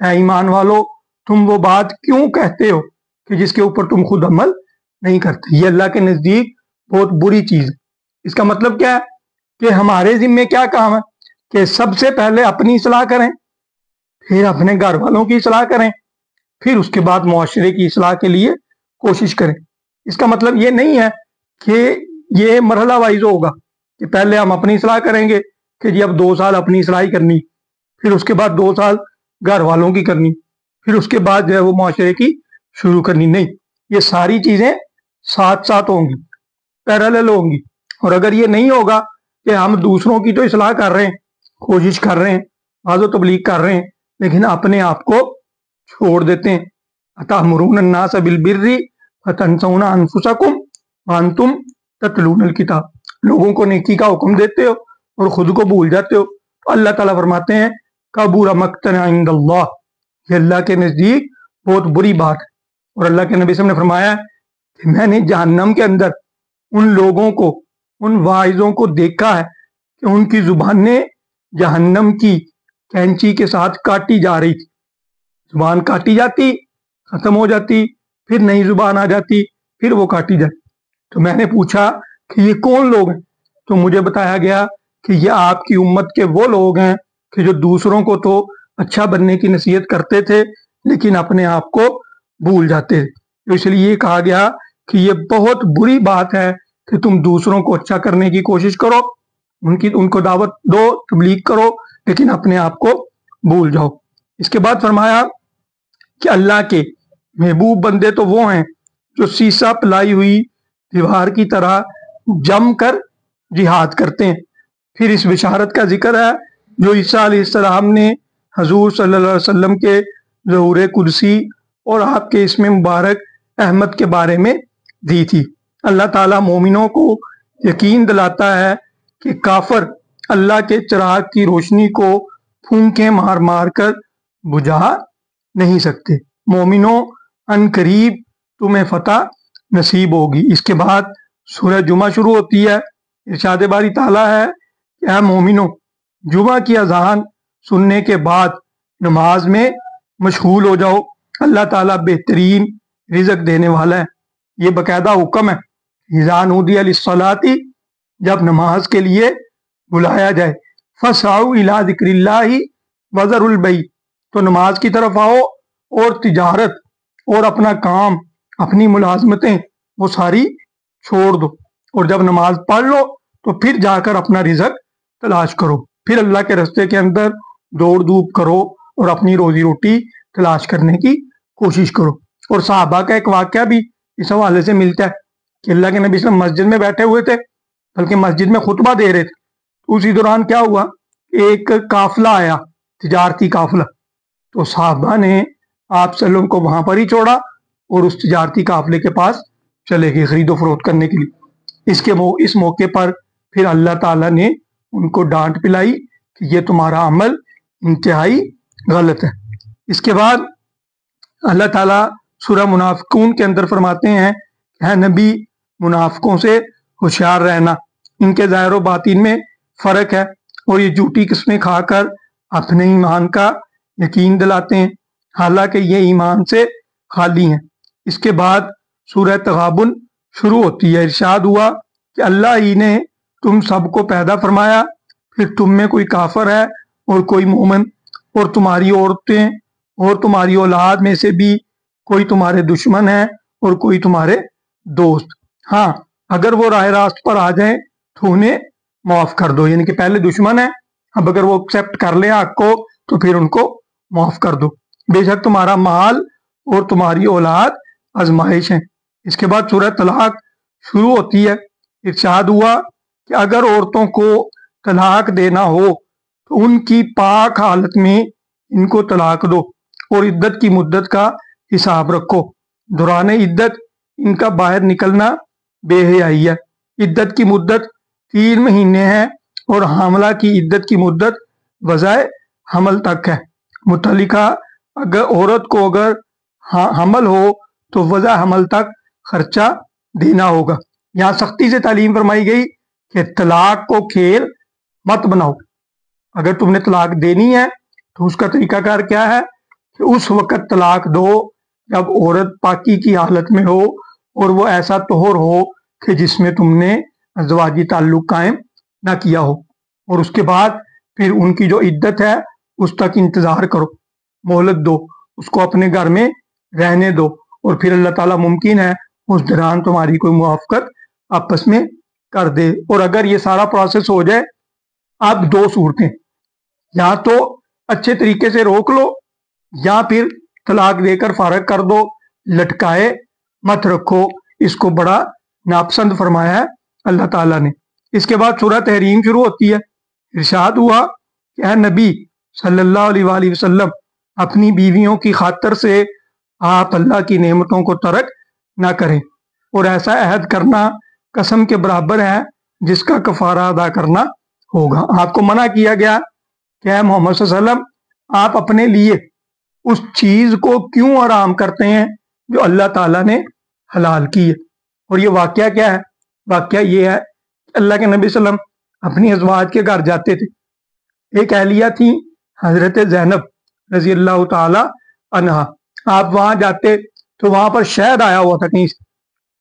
اے ایمان والو تم وہ بات کیوں کہتے ہو کہ جس کے اوپر تم خود عمل نہیں کرتے؟ یہ اللہ کے نزدیک بہت بری چیز ہے۔ اس کا مطلب کیا ہے کہ ہمارے ذمے کیا کام ہے کہ سب سے پہلے اپنی اصلاح کریں، پھر اپنے گھر والوں کی اصلاح کریں، پھر اس کے بعد معاشرے کی اصلاح کے لیے کوشش کریں۔ اس کا مطلب یہ نہیں ہے کہ یہ مرحلہ وائز ہوگا کہ پہلے ہم اپنی اصلاح کریں گے کہ جی اب 2 سال اپنی اصلاح کرنی، پھر اس کے بعد 2 سال گھر والوں کی کرنی، پھر اس کے بعد جو ہے وہ معاشرے کی شروع کرنی۔ نہیں، یہ ساری چیزیں ساتھ ساتھ ہوں گی، پیرالل ہوں گی۔ اور اگر یہ نہیں ہوگا کہ ہم دوسروں کی تو اصلاح کر رہے ہیں، کوشش کر رہے ہیں، واعظ و تبلیغ کر رہے ہیں، لیکن اپنے آپ کو چھوڑ دیتے ہیں، اتأمرون الناس بالبر فتنسون انفسکم وانتم تتلون الکتاب، لوگوں کو نیکی کا حکم دیتے ہو اور خود کو بھول جاتے ہو۔ تو اللہ تعالیٰ فرماتے ہیں کبر مقتا عند اللہ، یہ اللہ کے نزدیک بہت بری بات ہے۔ اور اللہ کے نبی صلی اللہ علیہ وسلم نے فرمایا کہ میں نے جہنم کے اندر ان لوگوں کو، ان واعظوں کو دیکھا ہے کہ ان کی زبانیں جہنم کی کینچی کے ساتھ کاٹی جا رہی تھی، زبان کاٹی جاتی، ختم ہو جاتی، پھر نئی زبان آ جاتی، پھر وہ کاٹی جاتی۔ تو میں نے پوچھا کہ یہ کون لوگ ہیں؟ تو مجھے بتایا گیا کہ یہ آپ کی امت کے وہ لوگ ہیں کہ جو دوسروں کو تو اچھا بننے کی نصیحت کرتے تھے لیکن اپنے آپ کو بھول جاتے تھے۔ تو اس لیے یہ کہا گیا کہ یہ بہت بری بات ہے کہ تم دوسروں کو اچھا کرنے کی کوشش کرو، ان کو دعوت دو، تبلیغ کرو، لیکن اپنے آپ کو بھول جاؤ۔ اس کے بعد فرمایا کہ اللہ کے محبوب بندے تو وہ ہیں جو سیسا پلائی ہوئی دیوار کی طرح جم کر جہاد کرتے ہیں۔ پھر اس بشارت کا ذکر ہے جو عیسیٰ علیہ السلام نے حضور صلی اللہ علیہ وسلم کے ظہور قدسی اور آپ کے اسم مبارک احمد کے بارے میں دی تھی۔ اللہ تعالیٰ مومنوں کو یقین دلاتا ہے کہ کافر اللہ کے چراغ کی روشنی کو پھونکیں مار مار کر بجھا نہیں سکتے۔ مومنوں ان قریب تمہیں فتح نصیب ہوگی۔ اس کے بعد سورہ جمعہ شروع ہوتی ہے۔ ارشاد باری تعالیٰ ہے کہ اے مومنوں، جمعہ کی اذان سننے کے بعد نماز میں مشغول ہو جاؤ، اللہ تعالیٰ بہترین رزق دینے والا ہے۔ یہ باقاعدہ حکم ہے، اذا نودی للصلاۃ، جب نماز کے لیے بلایا جائے، فسعوا الی ذکر اللہ وذروا البیع، تو نماز کی طرف آؤ اور تجارت اور اپنا کام، اپنی ملازمتیں وہ ساری چھوڑ دو، اور جب نماز پڑھ لو تو پھر جا کر اپنا رزق تلاش کرو، پھر اللہ کے راستے کے اندر دوڑ دھوپ کرو اور اپنی روزی روٹی تلاش کرنے کی کوشش کرو۔ اور صحابہ کا ایک واقعہ بھی اس حوالے سے ملتا ہے کہ اللہ کے نبی صلی اللہ علیہ وسلم مسجد میں بیٹھے ہوئے تھے، بلکہ مسجد میں خطبہ دے رہے تھے۔ اسی دوران کیا ہوا کہ ایک قافلہ آیا، تجارتی قافلہ، تو صحابہ نے آپ صلی اللہ علیہ وسلم کو وہاں پر ہی چھوڑا اور اس تجارتی قافلے کے پاس چلے گئے خرید و فروخت کرنے کے لیے۔ اس موقع پر پھر اللہ تعالیٰ نے ان کو ڈانٹ پلائی کہ یہ تمہارا عمل انتہائی غلط ہے۔ اس کے بعد اللہ تعالیٰ سورہ منافقون کے اندر فرماتے ہیں کہ اے نبی، منافقوں سے ہوشیار رہنا، ان کے ظاہر و باطن میں فرق ہے، اور یہ جھوٹی قسمیں کھا کر اپنے ایمان کا یقین دلاتے ہیں، حالانکہ یہ ایمان سے خالی ہیں۔ اس کے بعد سورہ تغابن شروع ہوتی ہے۔ ارشاد ہوا کہ اللہ ہی نے تم سب کو پیدا فرمایا، پھر تم میں کوئی کافر ہے اور کوئی مومن، اور تمہاری عورتیں اور تمہاری اولاد میں سے بھی کوئی تمہارے دشمن ہے اور کوئی تمہارے دوست۔ ہاں، اگر وہ راہ راست پر آ جائیں تو انہیں معاف کر دو، یعنی کہ پہلے دشمن ہے، اب اگر وہ ایکسیپٹ کر لیں حق کو تو پھر ان کو معاف کر دو۔ بے شک تمہارا مال اور تمہاری اولاد آزمائش ہیں۔ اس کے بعد سورہ طلاق شروع ہوتی ہے۔ ارشاد ہوا کہ اگر عورتوں کو طلاق دینا ہو تو ان کی پاک حالت میں ان کو طلاق دو، اور عدت کی مدت کا حساب رکھو۔ دوران عدت ان کا باہر نکلنا بے حیائی ہے۔ عدت کی مدت 3 مہینے ہے، اور حاملہ کی عدت کی مدت وضع حمل تک ہے۔ متعلقہ عورت کو اگر حمل ہو تو وضع حمل تک خرچہ دینا ہوگا۔ یہاں سختی سے تعلیم فرمائی گئی کہ طلاق کو کھیل مت بناؤ۔ اگر تم نے طلاق دینی ہے تو اس کا طریقہ کار کیا ہے کہ اس وقت طلاق دو جب عورت پاکی کی حالت میں ہو اور وہ ایسا طہر ہو کہ جس میں تم نے ازدواجی تعلق قائم نہ کیا ہو، اور اس کے بعد پھر ان کی جو عدت ہے اس تک انتظار کرو، مہلت دو، اس کو اپنے گھر میں رہنے دو، اور پھر اللہ تعالیٰ ممکن ہے اس دوران تمہاری کوئی موافقت آپس میں کر دے۔ اور اگر یہ سارا پروسیس ہو جائے، اب دو صورتیں، یا تو اچھے طریقے سے روک لو یا پھر طلاق دے کر فارغ کر دو، لٹکائے مت رکھو۔ اس کو بڑا ناپسند فرمایا ہے اللہ تعالیٰ نے۔ اس کے بعد سورہ تحریم شروع ہوتی ہے، ارشاد ہوا کہ اے نبی صلی اللہ علیہ وآلہ وسلم، اپنی بیویوں کی خاطر سے آپ اللہ کی نعمتوں کو ترک نہ کریں، اور ایسا عہد کرنا قسم کے برابر ہے جس کا کفارہ ادا کرنا ہوگا۔ آپ کو منع کیا گیا کہ اے محمد صلی اللہ علیہ وسلم، آپ اپنے لیے اس چیز کو کیوں حرام کرتے ہیں جو اللہ تعالیٰ نے حلال کی ہے۔ اور یہ واقعہ کیا ہے؟ واقعہ یہ ہے کہ اللہ کے نبی صلی اللہ علیہ وسلم اپنی ازواج کے گھر جاتے تھے۔ ایک اہلیہ تھی حضرت زینب رضی اللہ تعالی عنہا۔ آپ وہاں جاتے تو وہاں پر شہد آیا ہوا تھا کہیں سے،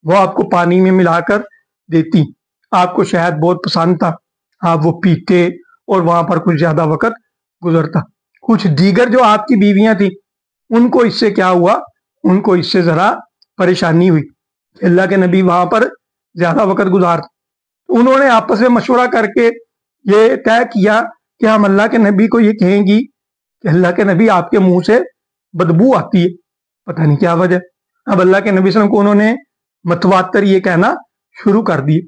وہ آپ کو پانی میں ملا کر دیتی۔ آپ کو شہد بہت پسند تھا، آپ وہ پیتے اور وہاں پر کچھ زیادہ وقت گزرتا۔ کچھ دیگر جو آپ کی بیویاں تھیں ان کو اس سے کیا ہوا، ان کو اس سے ذرا پریشانی ہوئی کہ اللہ کے نبی وہاں پر زیادہ وقت گزارتے۔ انہوں نے آپس میں مشورہ کر کے یہ طے کیا کہ ہم اللہ کے نبی کو یہ کہیں گی کہ اللہ کے نبی آپ کے منہ سے بدبو آتی ہے، پتہ نہیں کیا وجہ۔ اب اللہ کے نبی صلی اللہ علیہ وسلم کو انہوں نے متواتر یہ کہنا شروع کر دیے۔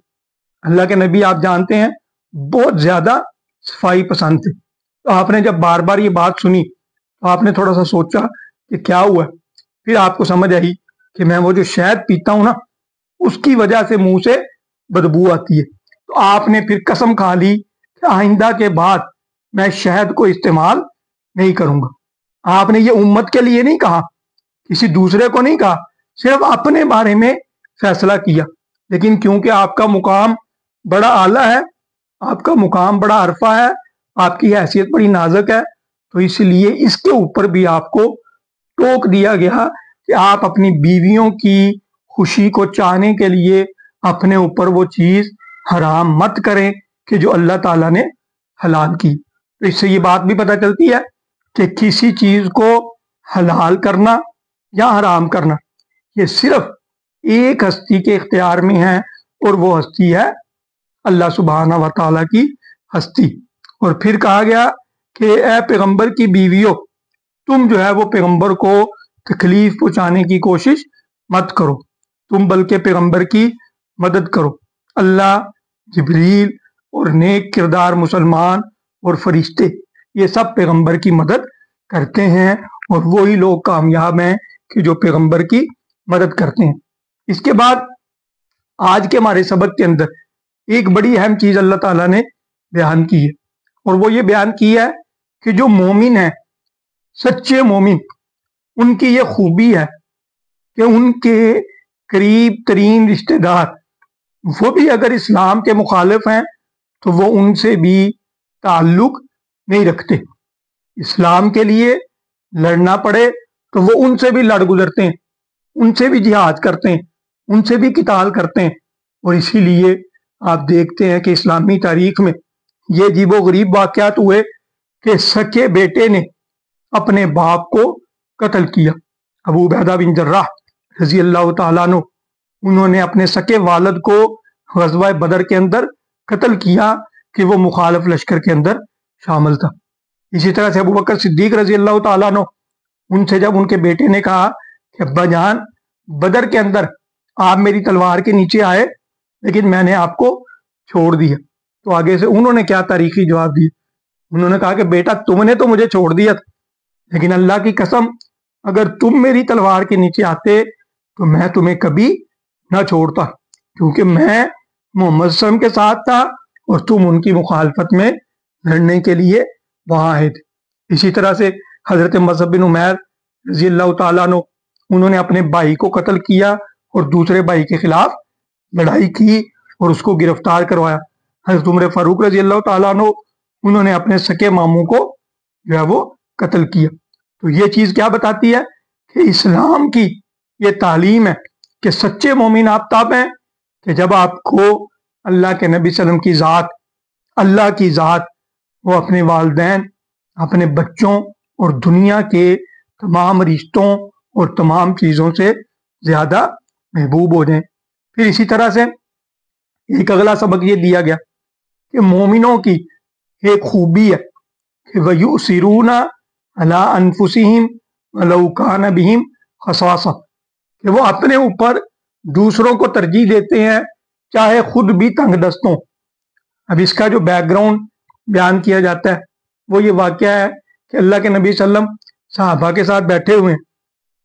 اللہ کے نبی آپ جانتے ہیں بہت زیادہ صفائی پسند تھے، تو آپ نے جب بار بار یہ بات سنی تو آپ نے تھوڑا سا سوچا کہ کیا ہوا ہے۔ پھر آپ کو سمجھ آئی کہ میں وہ جو شہد پیتا ہوں نا، اس کی وجہ سے منہ سے بدبو آتی ہے۔ تو آپ نے پھر قسم کھا لی کہ آئندہ کے بعد میں شہد کو استعمال نہیں کروں گا۔ آپ نے یہ امت کے لیے نہیں کہا، کسی دوسرے کو نہیں کہا، صرف اپنے بارے میں فیصلہ کیا۔ لیکن کیونکہ آپ کا مقام بڑا اعلیٰ ہے، آپ کا مقام بڑا عرفہ ہے، آپ کی حیثیت بڑی نازک ہے، تو اس لیے اس کے اوپر بھی آپ کو ٹوک دیا گیا کہ آپ اپنی بیویوں کی خوشی کو چاہنے کے لیے اپنے اوپر وہ چیز حرام مت کریں کہ جو اللہ تعالیٰ نے حلال کی۔ تو اس سے یہ بات بھی پتہ چلتی ہے کہ کسی چیز کو حلال کرنا یا حرام کرنا یہ صرف ایک ہستی کے اختیار میں ہے، اور وہ ہستی ہے اللہ سبحانہ و تعالیٰ کی ہستی۔ اور پھر کہا گیا کہ اے پیغمبر کی بیویوں، تم جو ہے وہ پیغمبر کو تکلیف پہنچانے کی کوشش مت کرو، تم بلکہ پیغمبر کی مدد کرو۔ اللہ، جبریل اور نیک کردار مسلمان اور فرشتے یہ سب پیغمبر کی مدد کرتے ہیں، اور وہی لوگ کامیاب ہیں کہ جو پیغمبر کی مدد کرتے ہیں۔ اس کے بعد آج کے ہمارے سبق کے اندر ایک بڑی اہم چیز اللہ تعالیٰ نے بیان کی ہے، اور وہ یہ بیان کی ہے کہ جو مومن ہیں، سچے مومن، ان کی یہ خوبی ہے کہ ان کے قریب ترین رشتہ دار وہ بھی اگر اسلام کے مخالف ہیں تو وہ ان سے بھی تعلق نہیں رکھتے۔ اسلام کے لیے لڑنا پڑے تو وہ ان سے بھی لڑ گزرتے ہیں، ان سے بھی جہاد کرتے ہیں، ان سے بھی قتال کرتے ہیں۔ اور اسی لیے آپ دیکھتے ہیں کہ اسلامی تاریخ میں یہ عجیب و غریب واقعات ہوئے کہ سکے بیٹے نے اپنے باپ کو قتل کیا۔ ابو عبیدہ بن جراح رضی اللہ تعالیٰ عنہ، انہوں نے اپنے سکے والد کو غزوہ بدر کے اندر قتل کیا کہ وہ مخالف لشکر کے اندر شامل تھا۔ اسی طرح سے ابو بکر صدیق رضی اللہ تعالیٰ عنہ، ان سے جب ان کے بیٹے نے کہا کہ ابا جان، بدر کے اندر آپ میری تلوار کے نیچے آئے لیکن میں نے آپ کو چھوڑ دیا، تو آگے سے انہوں نے کیا تاریخی جواب دیا؟ انہوں نے کہا کہ بیٹا، تم نے تو مجھے چھوڑ دیا تھا، لیکن اللہ کی قسم اگر تم میری تلوار کے نیچے آتے تو میں تمہیں کبھی نہ چھوڑتا، کیونکہ میں محمد صلی اللہ علیہ وسلم کے ساتھ تھا اور تم ان کی مخالفت میں لڑنے کے لیے وہاں آئے تھے۔ اسی طرح سے حضرت مصعب بن عمیر رضی اللہ تعالیٰ عنہ، انہوں نے اپنے بھائی کو قتل کیا اور دوسرے بھائی کے خلاف لڑائی کی اور اس کو گرفتار کروایا۔ حضرت عمر فاروق رضی اللہ تعالیٰ عنہ، انہوں نے اپنے سکے ماموں کو جو ہے وہ قتل کیا۔ تو یہ چیز کیا بتاتی ہے کہ اسلام کی یہ تعلیم ہے کہ سچے مومن آپ تب ہیں کہ جب آپ کو اللہ کے نبی صلی اللہ علیہ وسلم کی ذات، اللہ کی ذات، وہ اپنے والدین، اپنے بچوں اور دنیا کے تمام رشتوں اور تمام چیزوں سے زیادہ محبوب ہو جائیں۔ پھر اسی طرح سے ایک اگلا سبق یہ دیا گیا کہ مومنوں کی ایک خوبی ہے کہ وَيُؤْثِرُونَ عَلَىٰ أَنفُسِهِمْ وَلَوْ كَانَ بِهِمْ خَصَاصَةٌ، کہ وہ اپنے اوپر دوسروں کو ترجیح دیتے ہیں چاہے خود بھی تنگ دست ہوں۔ اب اس کا جو بیک گراؤنڈ بیان کیا جاتا ہے وہ یہ واقعہ ہے کہ اللہ کے نبی صلی اللہ علیہ وسلم صحابہ کے ساتھ بیٹھے ہوئے ہیں،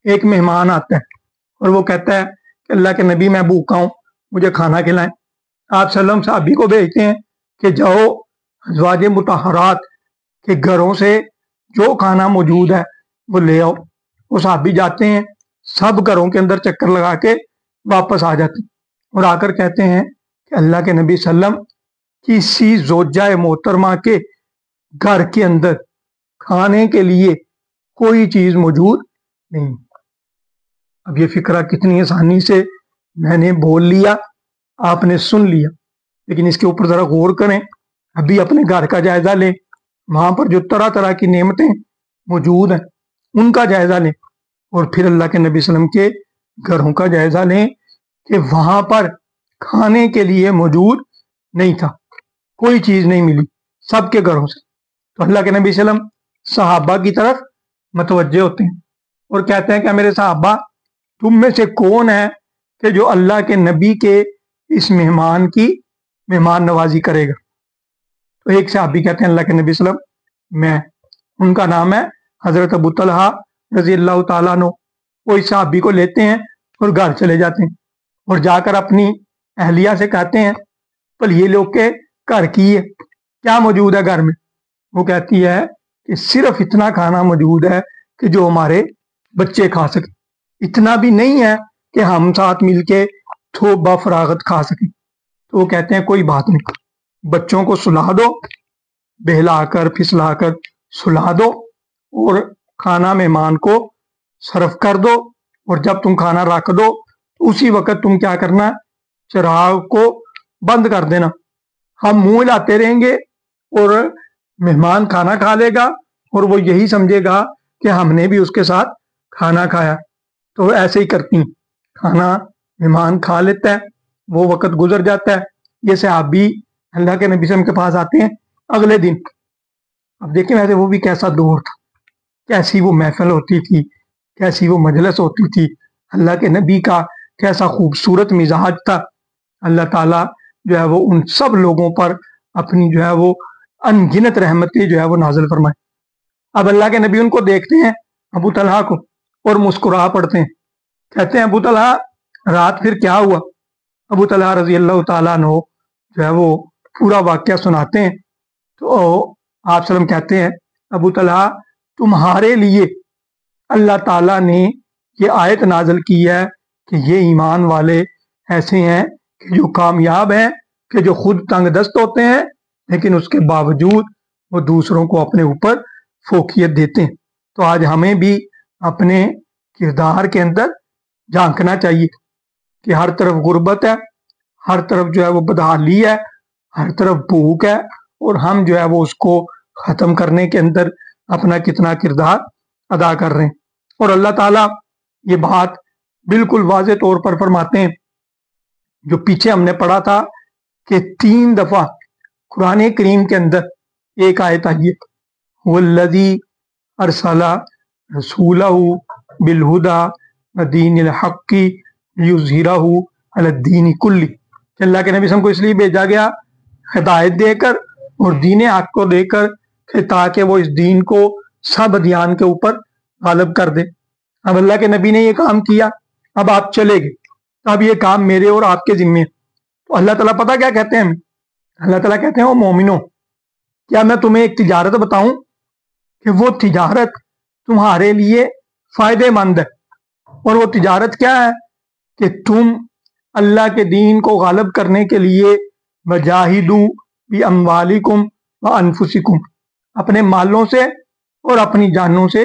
ایک مہمان آتا ہے اور وہ کہتا ہے کہ اللہ کے نبی میں بھوکا ہوں، مجھے کھانا کھلائیں۔ آپ صلی اللہ علیہ وسلم صحابی کو بھیجتے ہیں کہ جاؤ ازواج مطہرات کے گھروں سے جو کھانا موجود ہے وہ لے آؤ۔ وہ صحابی جاتے ہیں، سب گھروں کے اندر چکر لگا کے واپس آ جاتے ہیں اور آ کر کہتے ہیں کہ اللہ کے نبی صلی اللہ علیہ وسلم کسی زوجہ محترمہ کے گھر کے اندر کھانے کے لیے کوئی چیز موجود نہیں۔ اب یہ فکرہ کتنی آسانی سے میں نے بول لیا، آپ نے سن لیا، لیکن اس کے اوپر ذرا غور کریں، ابھی اپنے گھر کا جائزہ لیں، وہاں پر جو طرح طرح کی نعمتیں موجود ہیں ان کا جائزہ لیں، اور پھر اللہ کے نبی صلی اللہ علیہ وسلم کے گھروں کا جائزہ لیں کہ وہاں پر کھانے کے لیے موجود نہیں تھا، کوئی چیز نہیں ملی سب کے گھروں سے۔ تو اللہ کے نبی صلی اللہ علیہ وسلم صحابہ کی طرف متوجہ ہوتے ہیں اور کہتے ہیں کہ میرے صحابہ، تم میں سے کون ہے کہ جو اللہ کے نبی کے اس مہمان کی مہمان نوازی کرے گا؟ تو ایک صحابی کہتے ہیں اللہ کے نبی صلی اللہ علیہ وسلم میں، ان کا نام ہے حضرت ابو طلحہ رضی اللہ تعالیٰ عنہ۔ وہ اس صحابی کو لیتے ہیں اور گھر چلے جاتے ہیں اور جا کر اپنی اہلیہ سے کہتے ہیں پل یہ لوگ کے گھر کی ہے، کیا موجود ہے گھر میں؟ وہ کہتی ہے کہ صرف اتنا کھانا موجود ہے کہ جو ہمارے بچے کھا سکیں، اتنا بھی نہیں ہے کہ ہم ساتھ مل کے تھوبہ فراغت کھا سکیں۔ تو وہ کہتے ہیں کوئی بات نہیں، بچوں کو سلا دو، بہلا کر پھسلا کر سلا دو، اور کھانا مہمان کو صرف کر دو، اور جب تم کھانا رکھ دو اسی وقت تم کیا کرنا، چراغ کو بند کر دینا، ہم منہ ہلاتے رہیں گے اور مہمان کھانا کھا لے گا اور وہ یہی سمجھے گا کہ ہم نے بھی اس کے ساتھ کھانا کھایا۔ تو ایسے ہی کرتی ہیں، کھانا مہمان کھا لیتا ہے، وہ وقت گزر جاتا ہے، یہ صحابی اللہ کے نبی صلی اللہ علیہ وسلم کے پاس آتے ہیں اگلے دن۔ اب دیکھیں ویسے وہ بھی کیسا دور تھا، کیسی وہ محفل ہوتی تھی، کیسی وہ مجلس ہوتی تھی، اللہ کے نبی کا کیسا خوبصورت مزاج تھا۔ اللہ تعالیٰ جو ہے وہ ان سب لوگوں پر اپنی جو ہے وہ ان گنت رحمتیں جو ہے وہ نازل فرمائے۔ اب اللہ کے نبی ان کو دیکھتے ہیں ابو طلحہ کو اور مسکرا پڑتے ہیں، کہتے ہیں ابو طلحہ رات پھر کیا ہوا؟ ابو طلحہ رضی اللہ تعالیٰ عنہ جو ہے وہ پورا واقعہ سناتے ہیں۔ تو آپ وسلم کہتے ہیں ابو طلحہ تمہارے لیے اللہ تعالیٰ نے یہ آیت نازل کی ہے کہ یہ ایمان والے ایسے ہیں کہ جو کامیاب ہیں، کہ جو خود تنگ دست ہوتے ہیں لیکن اس کے باوجود وہ دوسروں کو اپنے اوپر فوقیت دیتے ہیں۔ تو آج ہمیں بھی اپنے کردار کے اندر جھانکنا چاہیے کہ ہر طرف غربت ہے، ہر طرف جو ہے وہ بدحالی ہے، ہر طرف بھوک ہے، اور ہم جو ہے وہ اس کو ختم کرنے کے اندر اپنا کتنا کردار ادا کر رہے ہیں۔ اور اللہ تعالیٰ یہ بات بالکل واضح طور پر فرماتے ہیں، جو پیچھے ہم نے پڑھا تھا کہ 3 دفعہ قرآن کریم کے اندر ایک آیت آئی ہے، والذی ارسل رسولہ بالہدی ودین الحق لیظہرہ علی الدین کلہ، کہ اللہ کے نبی صلی اللہ علیہ وسلم کو اس لیے بھیجا گیا ہدایت دے کر اور دین حق کو دے کر کہ تاکہ وہ اس دین کو سب ادیان کے اوپر غالب کر دے۔ اب اللہ کے نبی نے یہ کام کیا، اب آپ چلے گئے، اب یہ کام میرے اور آپ کے ذمے۔ تو اللہ تعالیٰ پتہ کیا کہتے ہیں ہمیں؟ اللہ تعالیٰ کہتے ہیں وہ مومنوں، کیا میں تمہیں ایک تجارت بتاؤں کہ وہ تجارت تمہارے لیے فائدے مند ہے؟ اور وہ تجارت کیا ہے کہ تم اللہ کے دین کو غالب کرنے کے لیے وجاہدوا باموالکم وانفسکم، اپنے مالوں سے اور اپنی جانوں سے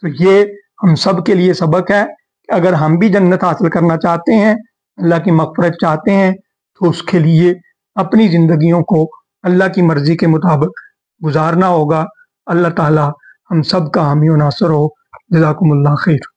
تو یہ ہم سب کے لیے سبق ہے کہ اگر ہم بھی جنت حاصل کرنا چاہتے ہیں، اللہ کی مغفرت چاہتے ہیں، تو اس کے لیے اپنی زندگیوں کو اللہ کی مرضی کے مطابق گزارنا ہوگا۔ اللہ تعالی ہم سب کا حامی و ناصر ہو۔ جزاکم اللہ خیر۔